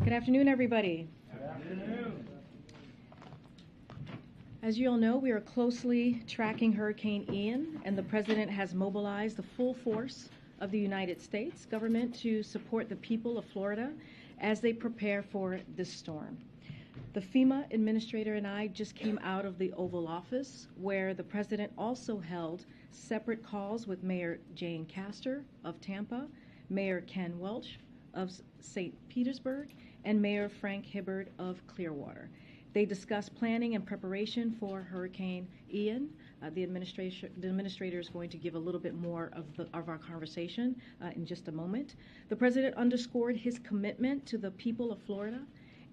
Good afternoon, everybody. Good afternoon. As you all know, we are closely tracking Hurricane Ian, and the President has mobilized the full force of the United States government to support the people of Florida as they prepare for this storm. The FEMA Administrator and I just came out of the Oval Office, where the President also held separate calls with Mayor Jane Castor of Tampa, Mayor Ken Welch of St. Petersburg, and Mayor Frank Hibbard of Clearwater. They discussed planning and preparation for Hurricane Ian. The administrator is going to give a little bit more of our conversation in just a moment. The President underscored his commitment to the people of Florida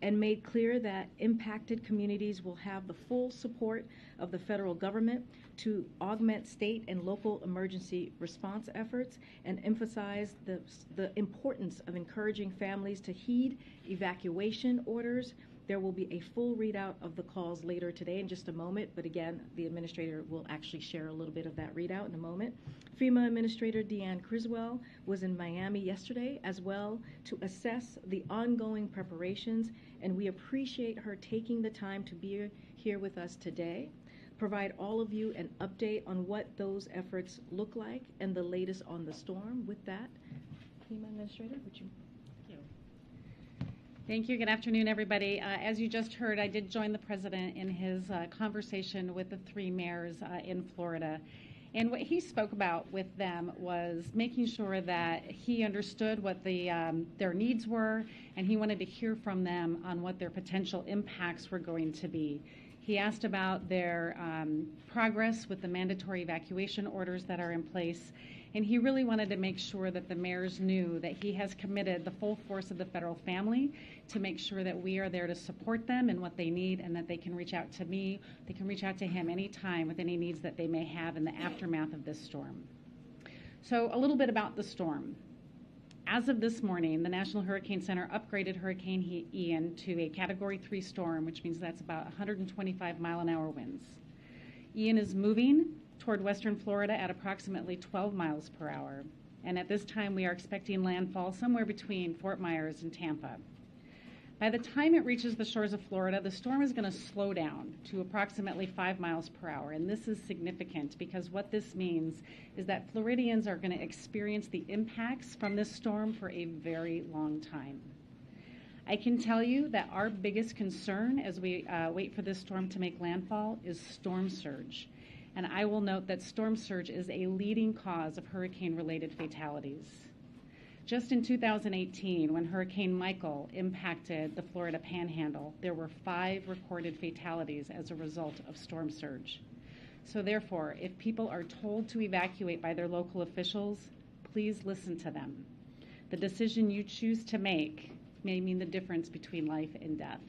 and made clear that impacted communities will have the full support of the federal government to augment state and local emergency response efforts, and emphasized the importance of encouraging families to heed evacuation orders. There will be a full readout of the calls later today in just a moment, but again, the administrator will actually share a little bit of that readout in a moment. FEMA Administrator Deanne Criswell was in Miami yesterday as well to assess the ongoing preparations, and we appreciate her taking the time to be here with us today, provide all of you an update on what those efforts look like and the latest on the storm. With that, FEMA Administrator, would you? Thank you. Good afternoon, everybody. As you just heard, I did join the President in his conversation with the three mayors in Florida. And what he spoke about with them was making sure that he understood what their needs were, and he wanted to hear from them on what their potential impacts were going to be. He asked about their progress with the mandatory evacuation orders that are in place, and he really wanted to make sure that the mayors knew that he has committed the full force of the federal family to make sure that we are there to support them in what they need, and that they can reach out to me, they can reach out to him anytime with any needs that they may have in the aftermath of this storm. So a little bit about the storm. As of this morning, the National Hurricane Center upgraded Hurricane Ian to a Category 3 storm, which means that's about 125 mile-an-hour winds. Ian is moving toward western Florida at approximately 12 miles per hour, and at this time we are expecting landfall somewhere between Fort Myers and Tampa. By the time it reaches the shores of Florida, the storm is going to slow down to approximately 5 miles per hour, and this is significant because what this means is that Floridians are going to experience the impacts from this storm for a very long time. I can tell you that our biggest concern as we wait for this storm to make landfall is storm surge. And I will note that storm surge is a leading cause of hurricane-related fatalities. Just in 2018, when Hurricane Michael impacted the Florida Panhandle, there were 5 recorded fatalities as a result of storm surge. So therefore, if people are told to evacuate by their local officials, please listen to them. The decision you choose to make may mean the difference between life and death.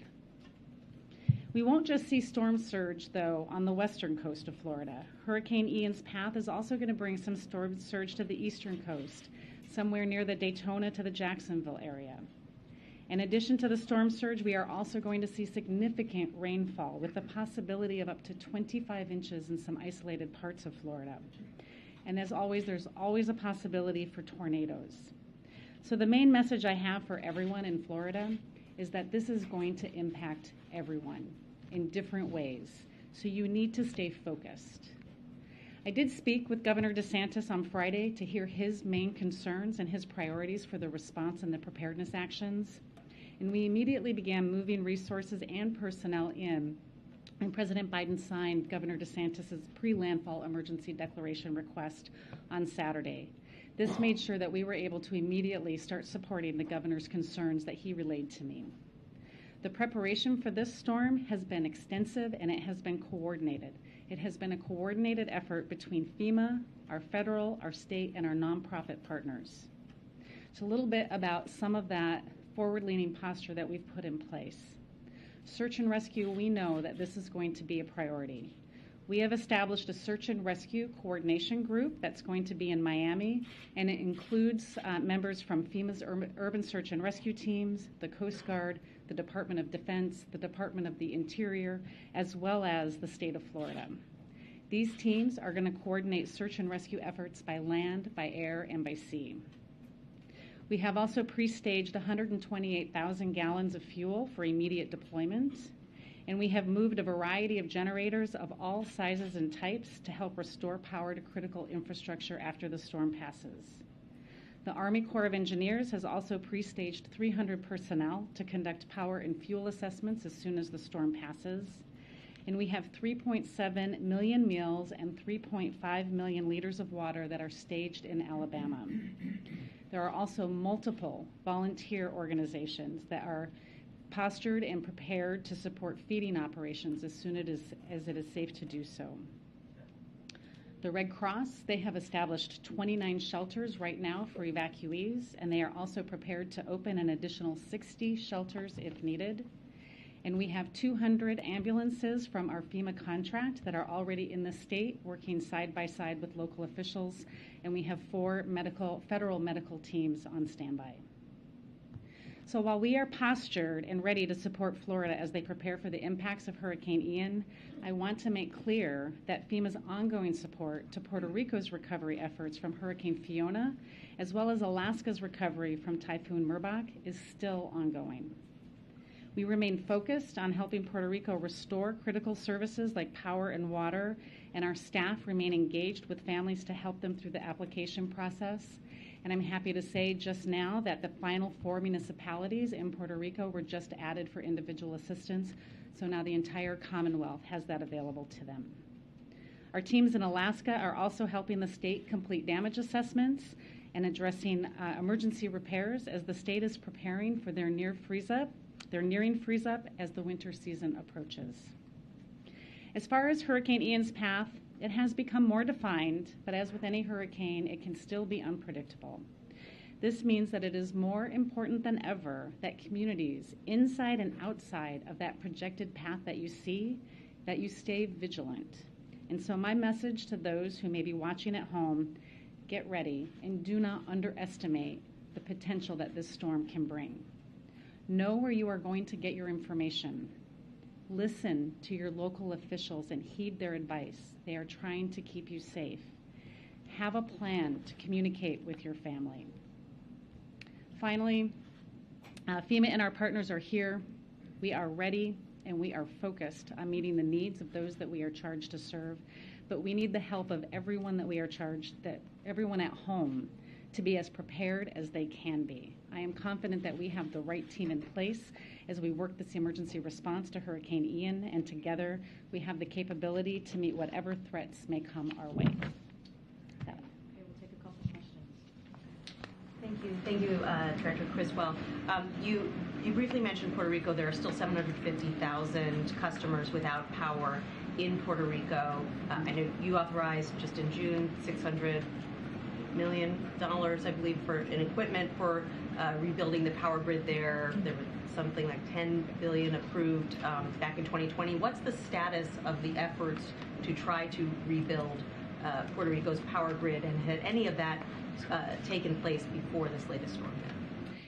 We won't just see storm surge, though, on the western coast of Florida. Hurricane Ian's path is also going to bring some storm surge to the eastern coast, somewhere near the Daytona to the Jacksonville area. In addition to the storm surge, we are also going to see significant rainfall with the possibility of up to 25 inches in some isolated parts of Florida. And as always, there's always a possibility for tornadoes. So the main message I have for everyone in Florida is that this is going to impact everyone in different ways. So you need to stay focused. I did speak with Governor DeSantis on Friday to hear his main concerns and his priorities for the response and the preparedness actions. And we immediately began moving resources and personnel in. And President Biden signed Governor DeSantis' pre-landfall emergency declaration request on Saturday. This made sure that we were able to immediately start supporting the governor's concerns that he relayed to me. The preparation for this storm has been extensive and it has been coordinated. It has been a coordinated effort between FEMA, our federal, our state, and our nonprofit partners. So a little bit about some of that forward-leaning posture that we've put in place. Search and rescue, we know that this is going to be a priority. We have established a search and rescue coordination group that's going to be in Miami, and it includes members from FEMA's urban search and rescue teams, the Coast Guard, the Department of Defense, the Department of the Interior, as well as the state of Florida. These teams are going to coordinate search and rescue efforts by land, by air, and by sea. We have also pre-staged 128,000 gallons of fuel for immediate deployment, and we have moved a variety of generators of all sizes and types to help restore power to critical infrastructure after the storm passes. The Army Corps of Engineers has also pre-staged 300 personnel to conduct power and fuel assessments as soon as the storm passes. And we have 3.7 million meals and 3.5 million liters of water that are staged in Alabama. There are also multiple volunteer organizations that are postured and prepared to support feeding operations as soon as it is safe to do so. The Red Cross, they have established 29 shelters right now for evacuees, and they are also prepared to open an additional 60 shelters if needed. And we have 200 ambulances from our FEMA contract that are already in the state working side by side with local officials, and we have 4 federal medical teams on standby. So while we are postured and ready to support Florida as they prepare for the impacts of Hurricane Ian, I want to make clear that FEMA's ongoing support to Puerto Rico's recovery efforts from Hurricane Fiona, as well as Alaska's recovery from Typhoon Merbok, is still ongoing. We remain focused on helping Puerto Rico restore critical services like power and water, and our staff remain engaged with families to help them through the application process. And I'm happy to say just now that the final 4 municipalities in Puerto Rico were just added for individual assistance, so now the entire Commonwealth has that available to them. Our teams in Alaska are also helping the state complete damage assessments and addressing emergency repairs as the state is preparing for their nearing freeze-up as the winter season approaches. As far as Hurricane Ian's path, it has become more defined, but as with any hurricane, it can still be unpredictable. This means that it is more important than ever that communities inside and outside of that projected path that you see, that you stay vigilant. And so my message to those who may be watching at home, get ready and do not underestimate the potential that this storm can bring. Know where you are going to get your information. Listen to your local officials and heed their advice. They are trying to keep you safe. Have a plan to communicate with your family. Finally, FEMA and our partners are here. We are ready and we are focused on meeting the needs of those that we are charged to serve, but we need the help of everyone that we are charged, that everyone at home, to be as prepared as they can be. I am confident that we have the right team in place as we work this emergency response to Hurricane Ian, and together we have the capability to meet whatever threats may come our way. Okay, we'll take a couple questions. Thank you, Director Criswell. You briefly mentioned Puerto Rico. There are still 750,000 customers without power in Puerto Rico. I know you authorized just in June $600 million, I believe, for an equipment for rebuilding the power grid there. There was something like $10 billion approved back in 2020. What's the status of the efforts to try to rebuild Puerto Rico's power grid, and had any of that taken place before this latest storm?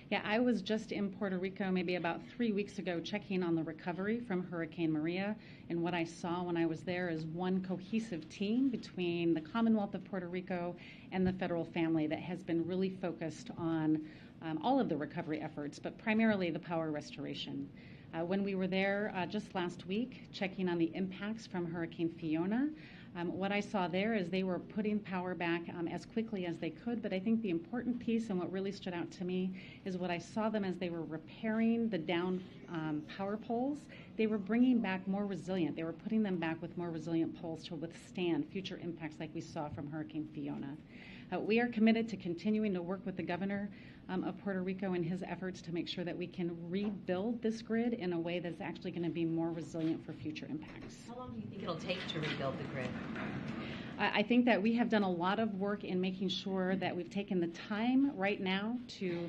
Yeah, I was just in Puerto Rico maybe about 3 weeks ago checking on the recovery from Hurricane Maria, and what I saw when I was there is one cohesive team between the Commonwealth of Puerto Rico and the federal family that has been really focused on all of the recovery efforts, but primarily the power restoration. When we were there just last week checking on the impacts from Hurricane Fiona, what I saw there is they were putting power back as quickly as they could, but I think the important piece and what really stood out to me is what I saw them as they were repairing the down power poles. They were bringing back more resilient. They were putting them back with more resilient poles to withstand future impacts like we saw from Hurricane Fiona. We are committed to continuing to work with the governor of Puerto Rico in his efforts to make sure that we can rebuild this grid in a way that's actually going to be more resilient for future impacts. How long do you think it'll take to rebuild the grid? I think that we have done a lot of work in making sure that we've taken the time right now to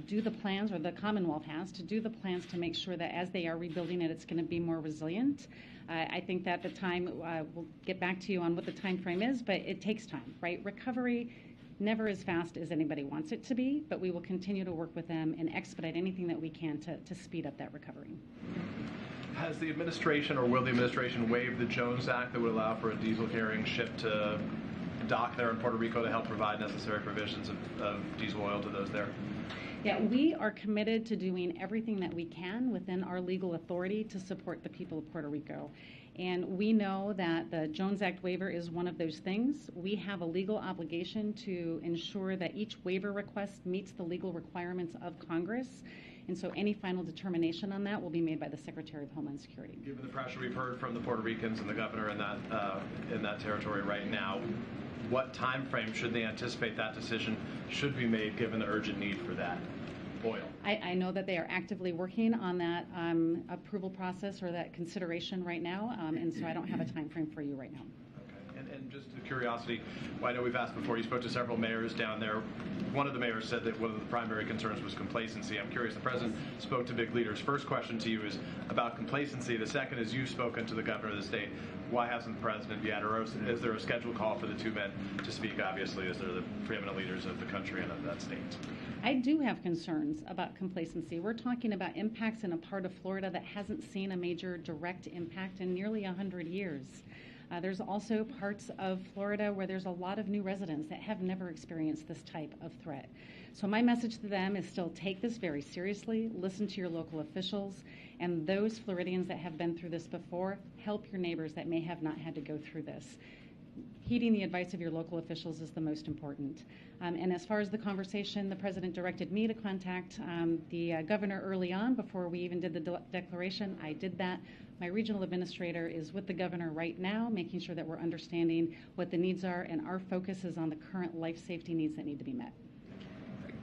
do the plans, or the Commonwealth has, to do the plans to make sure that as they are rebuilding it, it's going to be more resilient. I think that the time, we'll get back to you on what the time frame is, but it takes time, right? Recovery never as fast as anybody wants it to be, but we will continue to work with them and expedite anything that we can to speed up that recovery. Has the administration, or will the administration, waive the Jones Act that would allow for a diesel carrying ship to dock there in Puerto Rico to help provide necessary provisions of diesel oil to those there? Yeah, we are committed to doing everything that we can within our legal authority to support the people of Puerto Rico. And we know that the Jones Act waiver is one of those things. We have a legal obligation to ensure that each waiver request meets the legal requirements of Congress. And so any final determination on that will be made by the Secretary of Homeland Security. Given the pressure we've heard from the Puerto Ricans and the governor in that territory right now, what time frame should they anticipate that decision should be made given the urgent need for that oil? I know that they are actively working on that approval process or that consideration right now, and so I don't have a time frame for you right now. Okay. And just a curiosity, well, I know we've asked before, you spoke to several mayors down there. One of the mayors said that one of the primary concerns was complacency. I'm curious, the president spoke to big leaders. First question to you is about complacency. The second is you've spoken to the governor of the state. Why hasn't the president yet, or is there a scheduled call for the two men to speak, obviously, as they're the preeminent leaders of the country and of that state? I do have concerns about complacency. We're talking about impacts in a part of Florida that hasn't seen a major direct impact in nearly 100 years. There's also parts of Florida where there's a lot of new residents that have never experienced this type of threat. So my message to them is still take this very seriously, listen to your local officials, and those Floridians that have been through this before, help your neighbors that may have not had to go through this. Heeding the advice of your local officials is the most important. And as far as the conversation, the president directed me to contact the governor early on before we even did the declaration. I did that. My regional administrator is with the governor right now, making sure that we're understanding what the needs are, and our focus is on the current life safety needs that need to be met.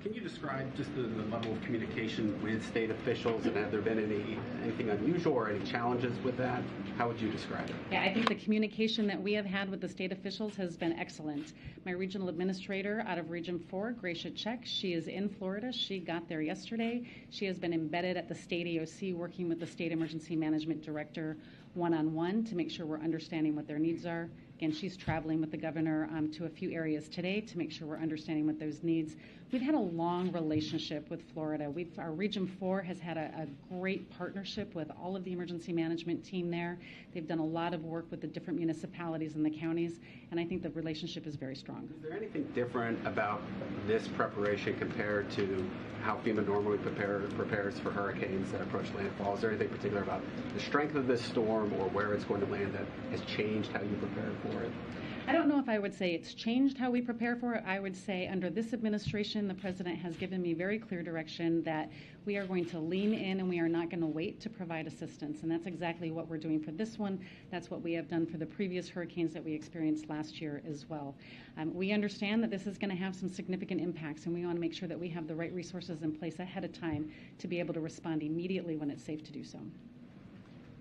Can you describe just the level of communication with state officials, and have there been anything unusual or any challenges with that? How would you describe it? Yeah, I think the communication that we have had with the state officials has been excellent. My regional administrator out of Region 4, Gracia Check, she is in Florida. She got there yesterday. She has been embedded at the state EOC working with the state emergency management director one-on-one to make sure we're understanding what their needs are. Again, she's traveling with the governor to a few areas today to make sure we're understanding what those needs. We've had a long relationship with Florida. Our Region 4 has had a great partnership with all of the emergency management team there. They've done a lot of work with the different municipalities and the counties, and I think the relationship is very strong. Is there anything different about this preparation compared to how FEMA normally prepares for hurricanes that approach landfall? Is there anything particular about the strength of this storm or where it's going to land that has changed how you prepare for it? I don't know if I would say it's changed how we prepare for it. I would say under this administration, the president has given me very clear direction that we are going to lean in and we are not going to wait to provide assistance. And that's exactly what we're doing for this one. That's what we have done for the previous hurricanes that we experienced last year as well. We understand that this is going to have some significant impacts, and we want to make sure that we have the right resources in place ahead of time to be able to respond immediately when it's safe to do so.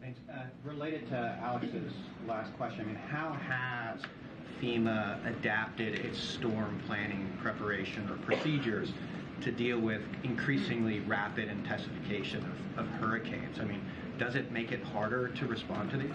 Thanks. Related to Alex's last question, I mean, how has FEMA adapted its storm planning preparation or procedures to deal with increasingly rapid intensification of hurricanes? I mean, does it make it harder to respond to these?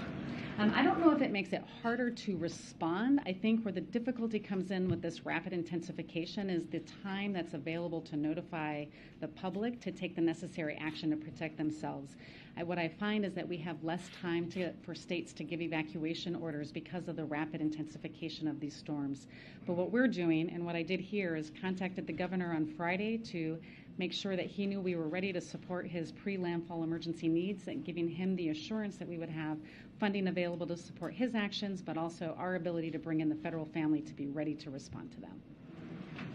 I don't know if it makes it harder to respond. I think where the difficulty comes in with this rapid intensification is the time that's available to notify the public to take the necessary action to protect themselves. What I find is that we have less time for states to give evacuation orders because of the rapid intensification of these storms. But what we're doing, and what I did here, is contacted the governor on Friday to make sure that he knew we were ready to support his pre-landfall emergency needs, and giving him the assurance that we would have funding available to support his actions, but also our ability to bring in the federal family to be ready to respond to them.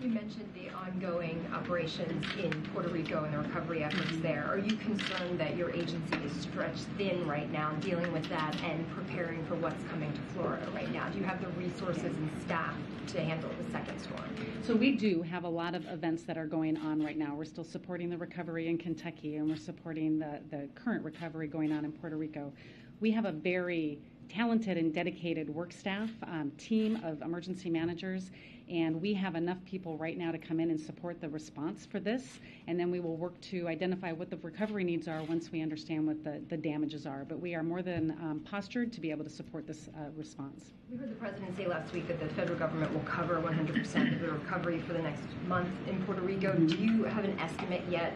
You mentioned the ongoing operations in Puerto Rico and the recovery efforts there. Are you concerned that your agency is stretched thin right now dealing with that and preparing for what's coming to Florida right now? Do you have the resources and staff to handle the second storm? So we do have a lot of events that are going on right now. We're still supporting the recovery in Kentucky, and we're supporting the current recovery going on in Puerto Rico. We have a very talented and dedicated work staff, team of emergency managers, and we have enough people right now to come in and support the response for this, and then we will work to identify what the recovery needs are once we understand what the damages are. But we are more than postured to be able to support this response. We heard the president say last week that the federal government will cover 100% of the recovery for the next month in Puerto Rico. Do you have an estimate yet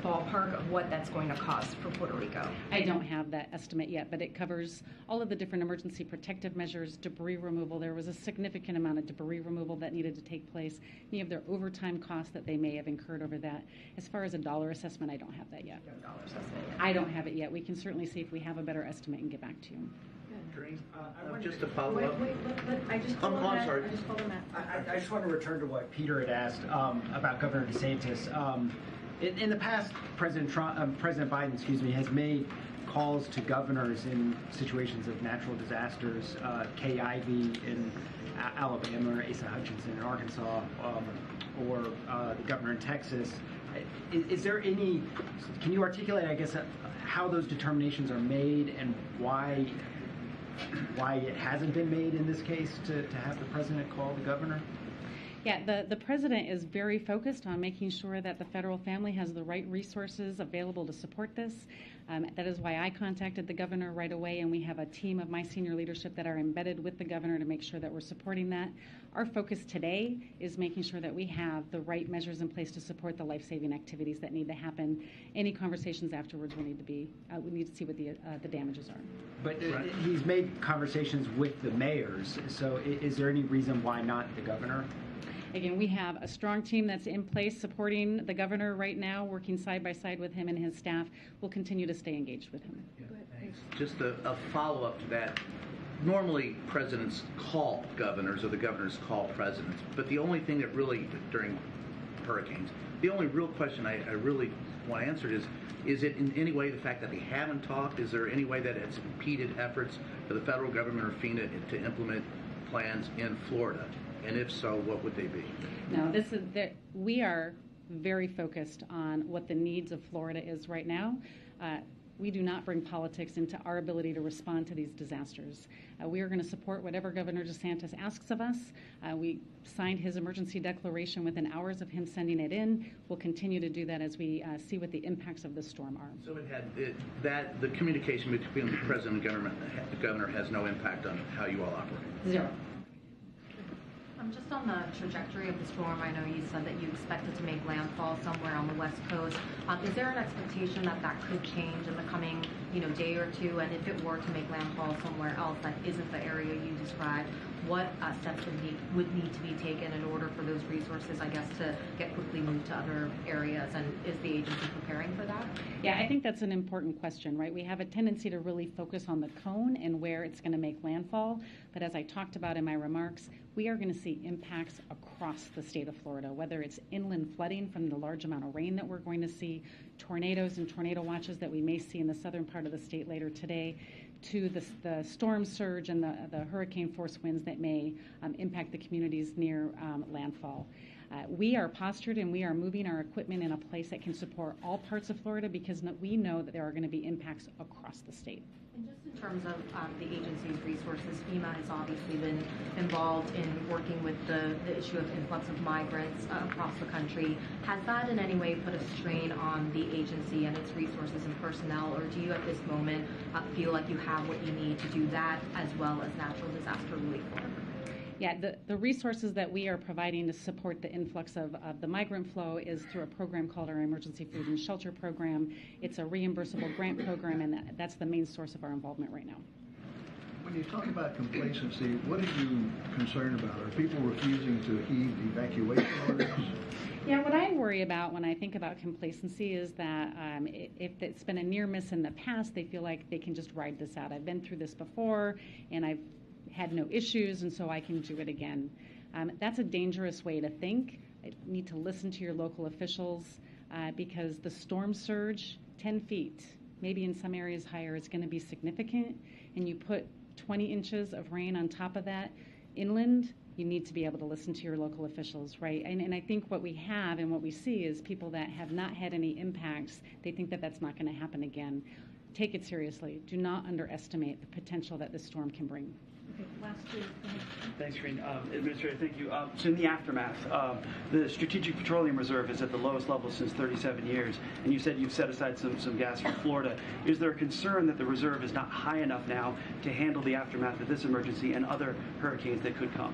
ballpark of what that's going to cost for Puerto Rico? I don't have that estimate yet, but it covers all of the different emergency protective measures, debris removal. There was a significant amount of debris removal that needed to take place. You have their overtime costs that they may have incurred over that. As far as a dollar assessment, I don't have that yet. No dollar assessment yet. I don't have it yet. We can certainly see if we have a better estimate and get back to you. Just to follow up. I just I'm sorry. I just want to return to what Peter had asked about Governor DeSantis. In the past, President Biden, has made calls to governors in situations of natural disasters. Kay Ivey in Alabama, or Asa Hutchinson in Arkansas, or the governor in Texas. Is there any? Can you articulate, I guess, how those determinations are made and why it hasn't been made in this case to have the president call the governor? Yeah, the president is very focused on making sure that the federal family has the right resources available to support this. That is why I contacted the governor right away, and we have a team of my senior leadership that are embedded with the governor to make sure that we're supporting that. Our focus today is making sure that we have the right measures in place to support the life-saving activities that need to happen. Any conversations afterwards will need to be, we need to see what the damages are. But he's made conversations with the mayors, so is there any reason why not the governor? Again, we have a strong team that's in place supporting the governor right now, working side by side with him and his staff. We'll continue to stay engaged with him. Go ahead. Just a follow-up to that. Normally, presidents call governors or the governors call presidents, but the only thing that really, during hurricanes, the only real question I really want answered is it in any way the fact that they haven't talked? Is there any way that it's impeded efforts for the federal government or FEMA to implement plans in Florida? And if so, what would they be? No, we are very focused on what the needs of Florida is right now. We do not bring politics into our ability to respond to these disasters. We are going to support whatever Governor DeSantis asks of us. We signed his emergency declaration within hours of him sending it in. We'll continue to do that as we see what the impacts of the storm are. So the communication between the president and the governor has no impact on how you all operate? Zero. Just on the trajectory of the storm, I know you said that you expected to make landfall somewhere on the West Coast. Is there an expectation that that could change in the coming, day or two? And if it were to make landfall somewhere else that isn't the area you described, what steps would need to be taken in order for those resources, I guess, to get quickly moved to other areas? And is the agency preparing for that? Yeah, I think that's an important question, right? We have a tendency to really focus on the cone and where it's going to make landfall. But as I talked about in my remarks, we are going to see impacts across the state of Florida, whether it's inland flooding from the large amount of rain that we're going to see, tornadoes and tornado watches that we may see in the southern part of the state later today, to the storm surge and the hurricane force winds that may impact the communities near landfall. We are postured and we are moving our equipment in a place that can support all parts of Florida because we know that there are going to be impacts across the state. And just in terms of the agency's resources, FEMA has obviously been involved in working with the issue of influx of migrants across the country. Has that in any way put a strain on the agency and its resources and personnel, or do you at this moment feel like you have what you need to do that as well as natural disaster relief work? Yeah, the resources that we are providing to support the influx of the migrant flow is through a program called our Emergency Food and Shelter Program. It's a reimbursable grant program, and that's the main source of our involvement right now. When you talk about complacency, what are you concerned about? Are people refusing to heed evacuation orders? Yeah, what I worry about when I think about complacency is that if it's been a near miss in the past, they feel like they can just ride this out. I've been through this before, and I've had no issues, and so I can do it again. That's a dangerous way to think. You need to listen to your local officials because the storm surge, 10 feet, maybe in some areas higher, is going to be significant, and you put 20 inches of rain on top of that inland, you need to be able to listen to your local officials, right? And I think what we have and what we see is people that have not had any impacts, they think that that's not going to happen again. Take it seriously. Do not underestimate the potential that this storm can bring. Okay, last two. Thanks, Karine. Administrator, thank you. So in the aftermath, the Strategic Petroleum Reserve is at the lowest level since 37 years, and you said you've set aside some gas for Florida. Is there a concern that the reserve is not high enough now to handle the aftermath of this emergency and other hurricanes that could come?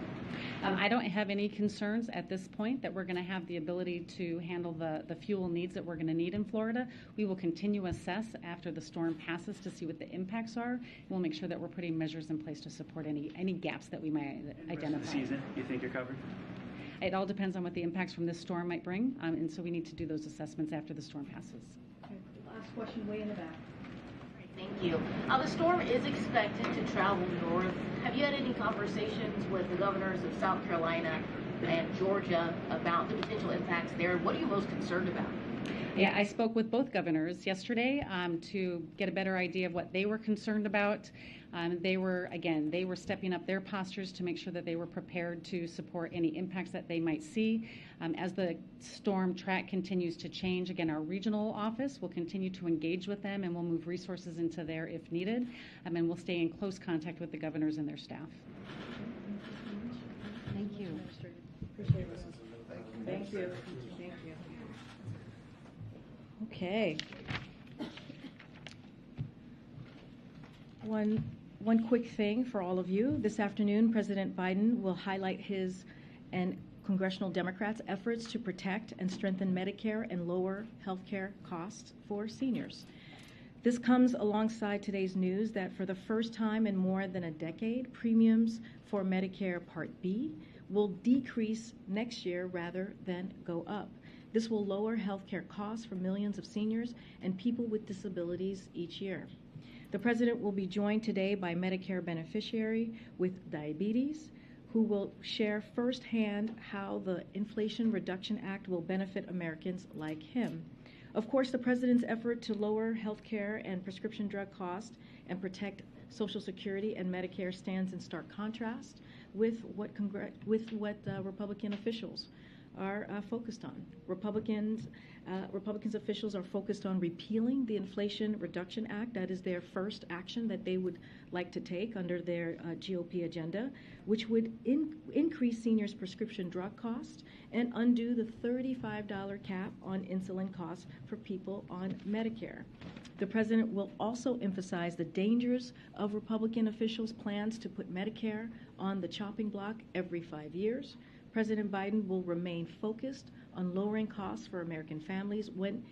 I don't have any concerns at this point that we're going to have the ability to handle the fuel needs that we're going to need in Florida. We will continue to assess after the storm passes to see what the impacts are. We'll make sure that we're putting measures in place to support any gaps that we might identify. The season, you think you're covered? It all depends on what the impacts from this storm might bring, and so we need to do those assessments after the storm passes. Okay, last question, way in the back. Thank you. The storm is expected to travel north. Have you had any conversations with the governors of South Carolina and Georgia about the potential impacts there? What are you most concerned about? Yeah, I spoke with both governors yesterday to get a better idea of what they were concerned about. They were stepping up their postures to make sure that they were prepared to support any impacts that they might see. As the storm track continues to change, again, our regional office will continue to engage with them, and we'll move resources into there if needed. And we'll stay in close contact with the governors and their staff. Thank you. Appreciate it. Thank you. Thank you. Okay. One quick thing for all of you. This afternoon, President Biden will highlight his and congressional Democrats' efforts to protect and strengthen Medicare and lower health care costs for seniors. This comes alongside today's news that for the first time in more than a decade, premiums for Medicare Part B will decrease next year rather than go up. This will lower health care costs for millions of seniors and people with disabilities each year. The President will be joined today by Medicare beneficiary with diabetes, who will share firsthand how the Inflation Reduction Act will benefit Americans like him. Of course, the President's effort to lower health care and prescription drug costs and protect Social Security and Medicare stands in stark contrast with what Republican officials are focused on. Republicans officials are focused on repealing the Inflation Reduction Act. That is their first action that they would like to take under their GOP agenda, which would increase seniors' prescription drug costs and undo the $35 cap on insulin costs for people on Medicare. The President will also emphasize the dangers of Republican officials' plans to put Medicare on the chopping block every 5 years. President Biden will remain focused on lowering costs for American families when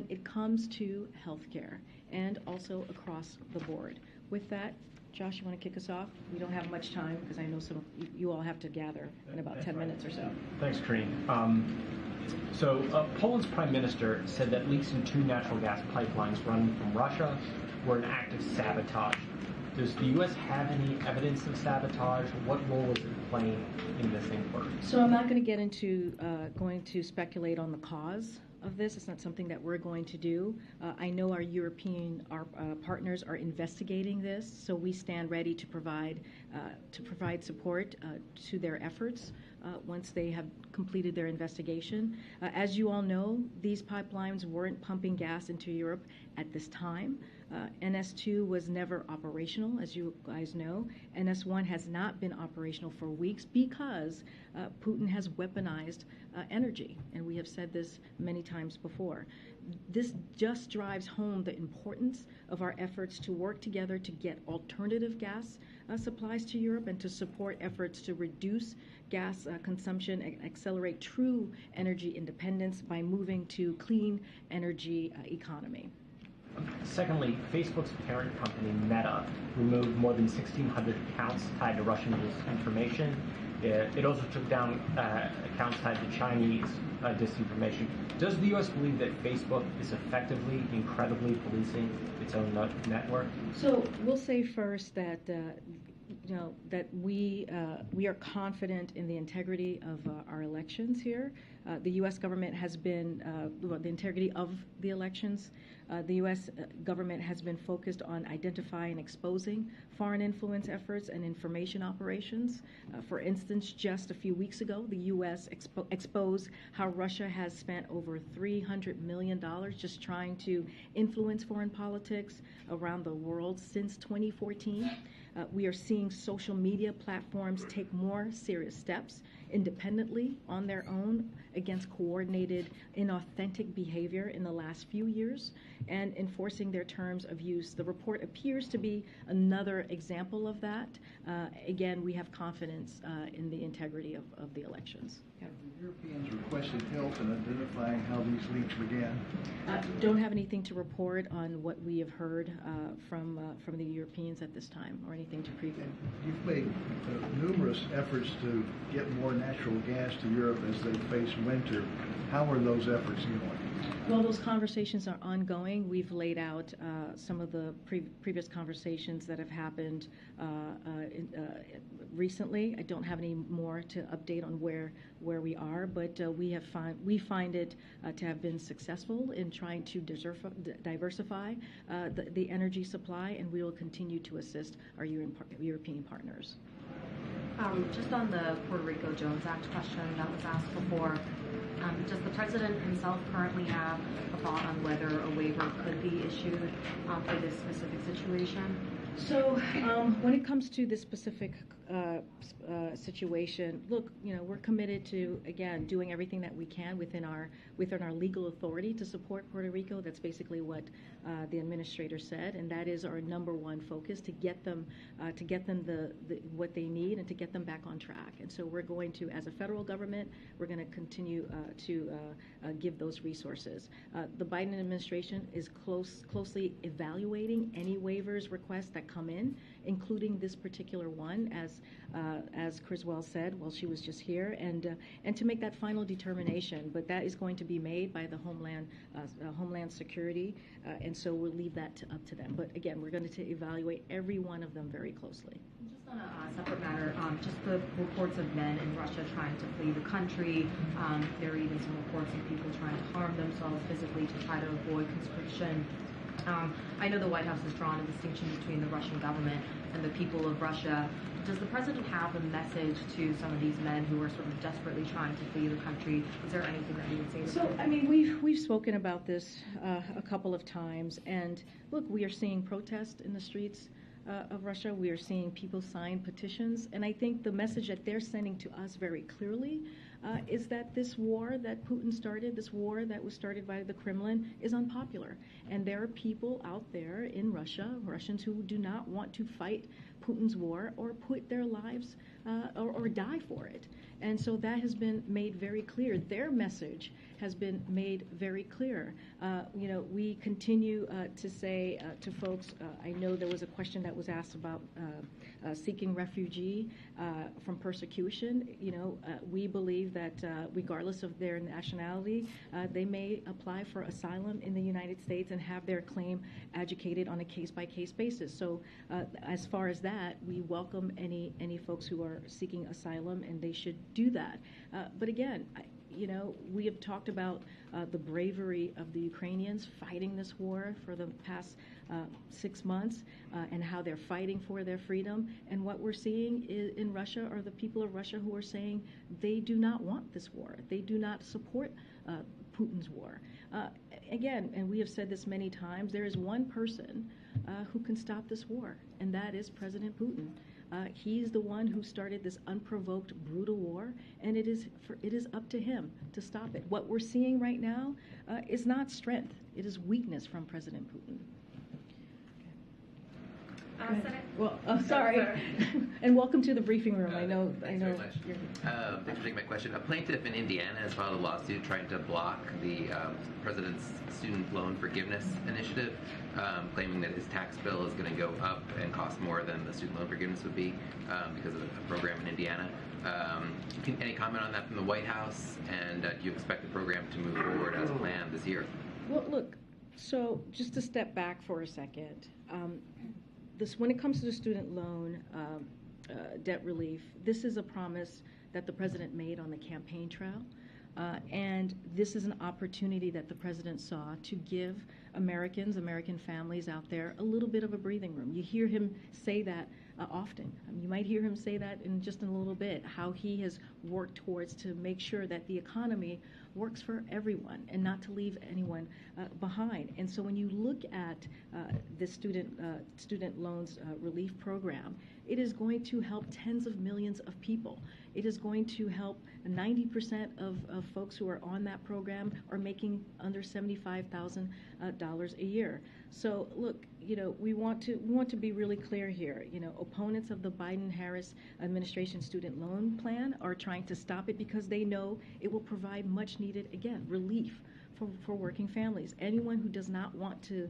it comes to health care and also across the board. With that, Josh, you want to kick us off? We don't have much time because I know some of you all have to gather in about 10 minutes or so. Thanks, Karine. Poland's prime minister said that leaks in 2 natural gas pipelines running from Russia were an act of sabotage. Does the U.S. have any evidence of sabotage? What role is it playing in this inquiry? So I'm not going to get into going to speculate on the cause of this. It's not something that we're going to do. I know our European partners are investigating this, so we stand ready to provide support to their efforts once they have completed their investigation. As you all know, these pipelines weren't pumping gas into Europe at this time. NS2 was never operational, as you guys know. NS1 has not been operational for weeks because Putin has weaponized energy, and we have said this many times before. This just drives home the importance of our efforts to work together to get alternative gas supplies to Europe and to support efforts to reduce gas consumption and accelerate true energy independence by moving to clean energy economy. Secondly, Facebook's parent company, Meta, removed more than 1,600 accounts tied to Russian disinformation. It also took down accounts tied to Chinese disinformation. Does the U.S. believe that Facebook is effectively, incredibly policing its own network? So we'll say first that that we are confident in the integrity of our elections here. The U.S. government has been the integrity of the elections. The U.S. government has been focused on identifying and exposing foreign influence efforts and information operations. For instance, just a few weeks ago, the U.S. exposed how Russia has spent over $300 million just trying to influence foreign politics around the world since 2014. We are seeing social media platforms take more serious steps independently on their own against coordinated, inauthentic behavior in the last few years and enforcing their terms of use. The report appears to be another example of that. Again, we have confidence in the integrity of the elections. Have the Europeans requested help in identifying how these leaks began? Don't have anything to report on what we have heard from the Europeans at this time, or anything to preview. You've made numerous efforts to get more natural gas to Europe as they face winter. How are those efforts going? Well, those conversations are ongoing. We've laid out some of the previous conversations that have happened recently. I don't have any more to update on where we are, but we find it to have been successful in trying to diversify the energy supply, and we will continue to assist our European partners. Just on the Puerto Rico Jones Act question that was asked before, does the president himself currently have a thought on whether a waiver could be issued for this specific situation? So when it comes to this specific situation, look, we're committed to, again, doing everything that we can within our legal authority to support Puerto Rico. That's basically what the administrator said, and that is our number one focus, to get them what they need and to get them back on track. And so we're going to, as a federal government, we're going to continue to give those resources. The Biden administration is closely evaluating any waivers requests that come in, including this particular one, as Criswell said while she was just here, and to make that final determination. But that is going to be made by the Homeland Security, and so we'll leave that up to them. But again, we're going to evaluate every one of them very closely. Just on a separate matter, just the reports of men in Russia trying to flee the country. There are even some reports of people trying to harm themselves physically to try to avoid conscription. I know the White House has drawn a distinction between the Russian government and the people of Russia. Does the president have a message to some of these men who are sort of desperately trying to flee the country? Is there anything that you would say to them? So, I mean, we've spoken about this a couple of times, and look, we are seeing protests in the streets of Russia. We are seeing people sign petitions, and I think the message that they're sending to us very clearly is that this war that Putin started, this war that was started by the Kremlin, is unpopular. And there are people out there in Russia, Russians, who do not want to fight Putin's war or put their lives or die for it. And so that has been made very clear. Their message has been made very clear. We continue to say to folks, I know there was a question that was asked about seeking refugee from persecution. We believe that regardless of their nationality, they may apply for asylum in the United States and have their claim adjudicated on a case-by-case basis. So as far as that, we welcome any folks who are seeking asylum, and they should do that. But again, we have talked about the bravery of the Ukrainians fighting this war for the past 6 months and how they're fighting for their freedom. And what we're seeing in Russia are the people of Russia who are saying they do not want this war. They do not support Putin's war. Again, and we have said this many times, there is one person who can stop this war, and that is President Putin. He's the one who started this unprovoked, brutal war, and it is up to him to stop it. What we're seeing right now is not strength; it is weakness from President Putin. Well, I'm sorry. And welcome to the briefing room. I know. Thanks very much. Thanks for taking my question. A plaintiff in Indiana has filed a lawsuit trying to block the president's student loan forgiveness initiative, claiming that his tax bill is going to go up and cost more than the student loan forgiveness would be because of a program in Indiana. Any comment on that from the White House? And do you expect the program to move forward as planned this year? Well, look. So just to step back for a second. When it comes to the student loan debt relief, this is a promise that the president made on the campaign trail. And this is an opportunity that the president saw to give American families out there a little bit of a breathing room. You hear him say that often. You might hear him say that in just a little bit, how he has worked towards to make sure that the economy works for everyone and not to leave anyone behind. And so when you look at the student loans relief program, it is going to help tens of millions of people. It is going to help 90% of folks who are on that program are making under $75,000 a year. So look, we want to be really clear here. Opponents of the Biden-Harris administration student loan plan are trying to stop it because they know it will provide much needed, again, relief for working families. Anyone who does not want to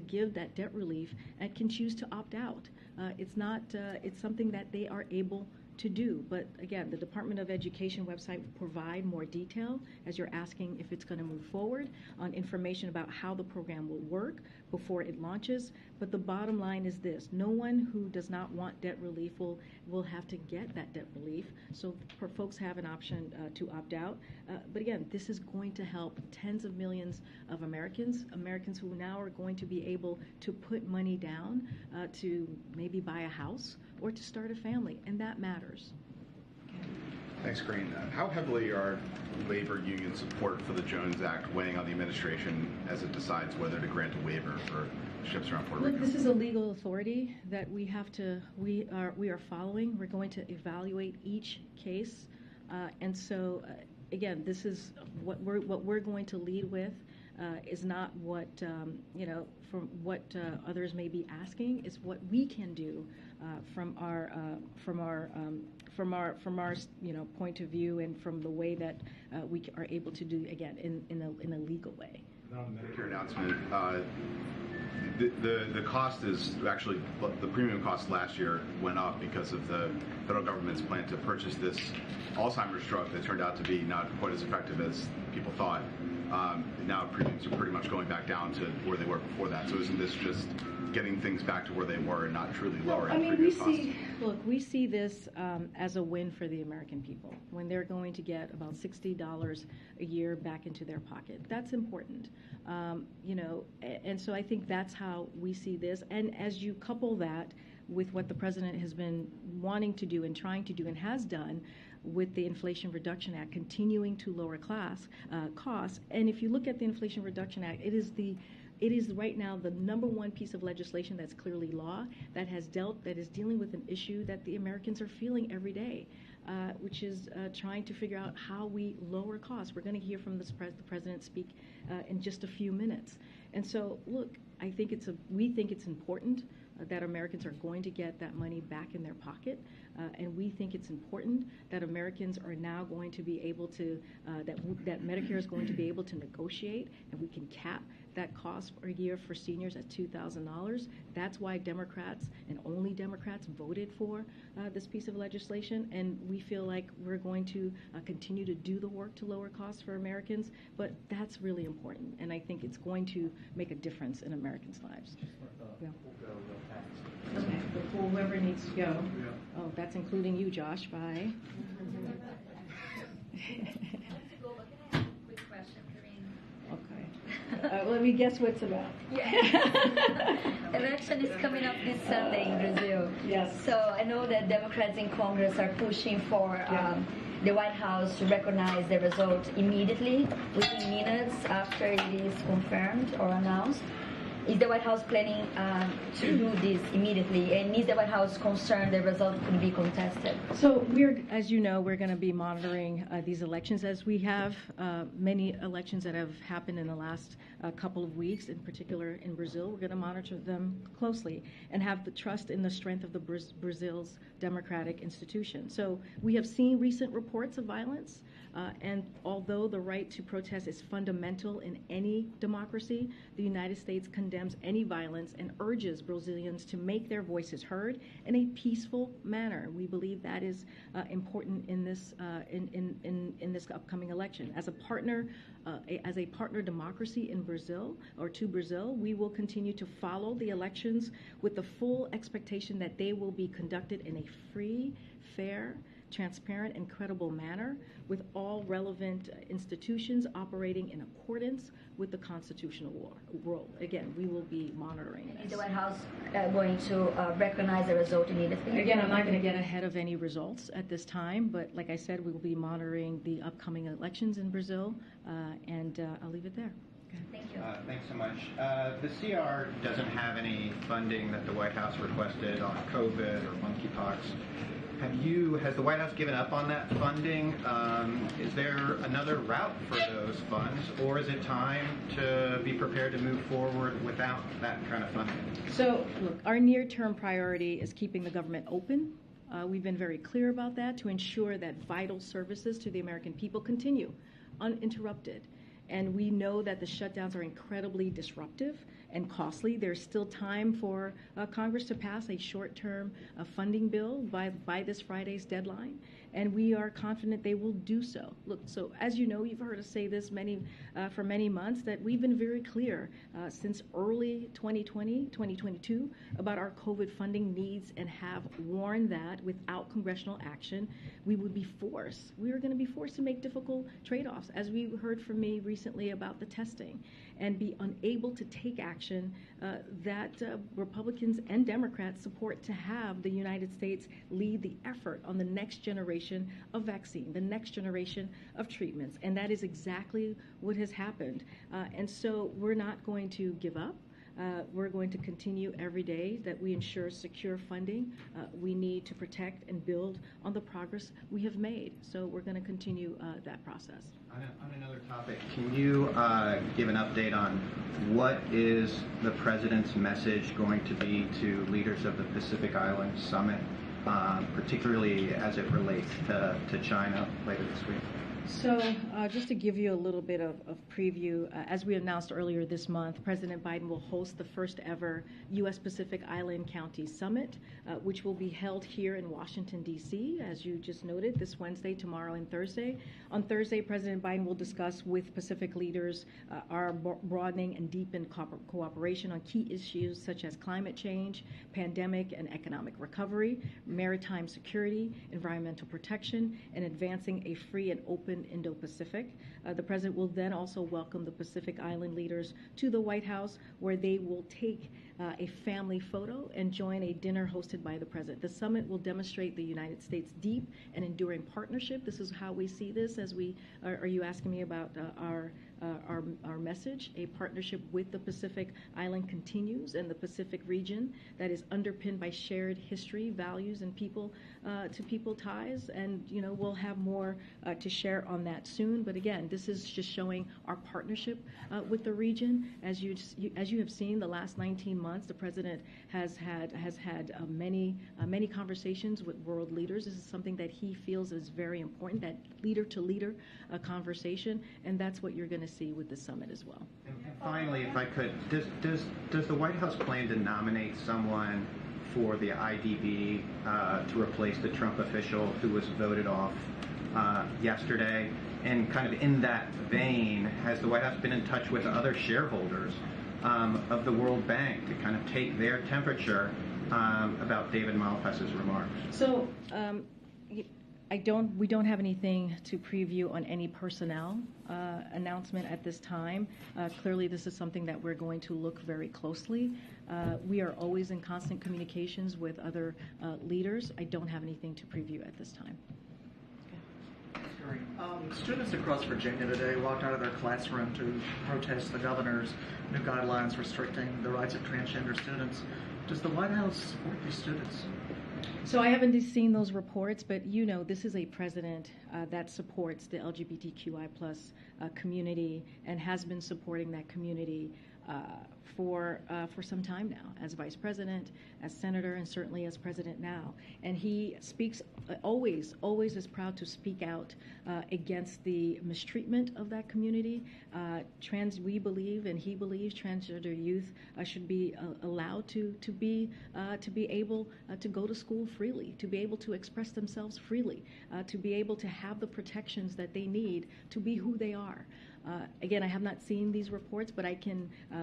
give that debt relief can choose to opt out. It's something that they are able to do. But again, the Department of Education website will provide more detail, as you're asking if it's going to move forward, on information about how the program will work before it launches. But the bottom line is this: no one who does not want debt relief will have to get that debt relief. So folks have an option to opt out. But again, this is going to help tens of millions of Americans who now are going to be able to put money down to maybe buy a house or to start a family, and that matters. Thanks, Karine. How heavily are labor union support for the Jones Act weighing on the administration as it decides whether to grant a waiver for ships around Puerto Rico? Look, this is a legal authority that we are following. We're going to evaluate each case, and so again, this is what we're going to lead with. Is not what from what others may be asking. It's what we can do from our point of view, and from the way that we are able to do, again, in a legal way. On the Medicare announcement, the cost is actually, the premium cost last year went up because of the federal government's plan to purchase this Alzheimer's drug that turned out to be not quite as effective as people thought. Now premiums are pretty much going back down to where they were before that. So isn't this just getting things back to where they were and not truly lowering premium costs? We see this as a win for the American people when they're going to get about $60 a year back into their pocket. That's important, and so I think that's how we see this. And as you couple that with what the president has been wanting to do and trying to do and has done with the Inflation Reduction Act, continuing to lower costs. And if you look at the Inflation Reduction Act, it is right now the #1 piece of legislation that's clearly law that is dealing with an issue that the Americans are feeling every day, which is trying to figure out how we lower costs. We're going to hear from the president speak in just a few minutes. And so, look, we think it's important that Americans are going to get that money back in their pocket, and we think it's important that Americans are now going to be able to, that Medicare is going to be able to negotiate, and we can cap that cost per year for seniors at $2,000. That's why Democrats, and only Democrats, voted for this piece of legislation, and we feel like we're going to continue to do the work to lower costs for Americans, but that's really important, and I think it's going to make a difference in Americans' lives. Yeah. Okay, before whoever needs to go. Yeah. Oh, that's including you, Josh. Bye. Quick question, Karine. Okay. Let me guess what's about. Yes. Election is coming up this Sunday in Brazil. Yes. So I know that Democrats in Congress are pushing for the White House to recognize the result immediately, within minutes after it is confirmed or announced. Is the White House planning to do this immediately? And is the White House concerned the result could be contested? So as you know, we're going to be monitoring these elections, as we have many elections that have happened in the last couple of weeks, in particular in Brazil. We're going to monitor them closely and have the trust in the strength of the Brazil's democratic institution. So we have seen recent reports of violence, and although the right to protest is fundamental in any democracy, the United States condemns any violence and urges Brazilians to make their voices heard in a peaceful manner. We believe that is important in this in this upcoming election. As a partner democracy in Brazil, or to Brazil, we will continue to follow the elections with the full expectation that they will be conducted in a free, fair, transparent and credible manner with all relevant institutions operating in accordance with the constitutional role. Again, we will be monitoring this. Is the White House going to recognize the result immediately? Again, I'm not going to get ahead of any results at this time, but like I said, we will be monitoring the upcoming elections in Brazil, and I'll leave it there. Thank you. Thanks so much. The CR doesn't have any funding that the White House requested on COVID or monkeypox. Has the White House given up on that funding? Is there another route for those funds, or is it time to be prepared to move forward without that kind of funding? So, look, our near-term priority is keeping the government open. We've been very clear about that to ensure that vital services to the American people continue uninterrupted. And we know that the shutdowns are incredibly disruptive and costly. There's still time for Congress to pass a short-term funding bill by this Friday's deadline, and we are confident they will do so. Look, so as you know, you've heard us say this for many months, that we've been very clear since early 2020, 2022, about our COVID funding needs, and have warned that without congressional action, we were going to be forced to make difficult trade-offs, as we heard from me recently about the testing, and be unable to take action that Republicans and Democrats support to have the United States lead the effort on the next generation of vaccine, the next generation of treatments. And that is exactly what has happened. And so we're not going to give up. We're going to continue every day that we ensure secure funding. We need to protect and build on the progress we have made. So we're going to continue that process. On another topic, can you give an update on what is the President's message going to be to leaders of the Pacific Island Summit, particularly as it relates to China later this week? So just to give you a little bit of preview, as we announced earlier this month, President Biden will host the first ever U.S. Pacific Island County Summit, which will be held here in Washington, D.C., as you just noted, this Wednesday, tomorrow, and Thursday. On Thursday, President Biden will discuss with Pacific leaders our broadening and deepened cooperation on key issues such as climate change, pandemic and economic recovery, maritime security, environmental protection, and advancing a free and open Indo-Pacific. The President will then also welcome the Pacific Island leaders to the White House, where they will take a family photo and join a dinner hosted by the President. The summit will demonstrate the United States' deep and enduring partnership. This is how we see this. As we are you asking me about our message? A partnership with the Pacific Island continues, and the Pacific region that is underpinned by shared history, values, and people-to-people ties. And we'll have more to share on that soon. But again, this is just showing our partnership with the region. As you have seen, the last 19 months, the President has had many conversations with world leaders. This is something that he feels is very important, that leader-to-leader conversation, and that's what you're going to see with the summit as well. And finally, if I could, does the White House plan to nominate someone for the IDB to replace the Trump official who was voted off yesterday? And kind of in that vein, has the White House been in touch with other shareholders of the World Bank to kind of take their temperature about David Malpass's remarks? So we don't have anything to preview on any personnel announcement at this time. Clearly, this is something that we're going to look very closely. We are always in constant communications with other leaders. I don't have anything to preview at this time. Students across Virginia today walked out of their classroom to protest the governor's new guidelines restricting the rights of transgender students. Does the White House support these students? So I haven't seen those reports, but this is a president that supports the LGBTQI+ community and has been supporting that community for some time now, as vice president, as senator, and certainly as president now. And he speaks always is proud to speak out against the mistreatment of that community. We believe, and he believes, transgender youth should be allowed to be able to go to school freely, to be able to express themselves freely, to be able to have the protections that they need to be who they are. Again, I have not seen these reports, but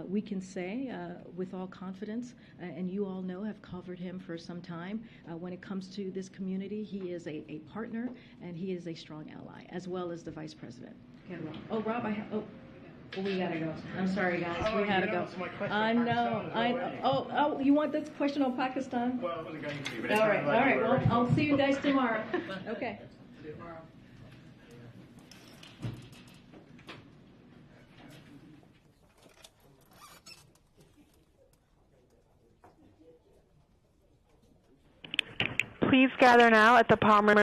we can say with all confidence, and you all know, have covered him for some time. When it comes to this community, he is a partner and he is a strong ally, as well as the Vice President. Okay, Rob. Oh, Rob, we gotta go. I'm sorry, guys. We gotta go. I know. You want this question on Pakistan? Well, I wasn't going to. But all right. Well, I'll see you guys tomorrow. Okay. Please gather now at the Palmer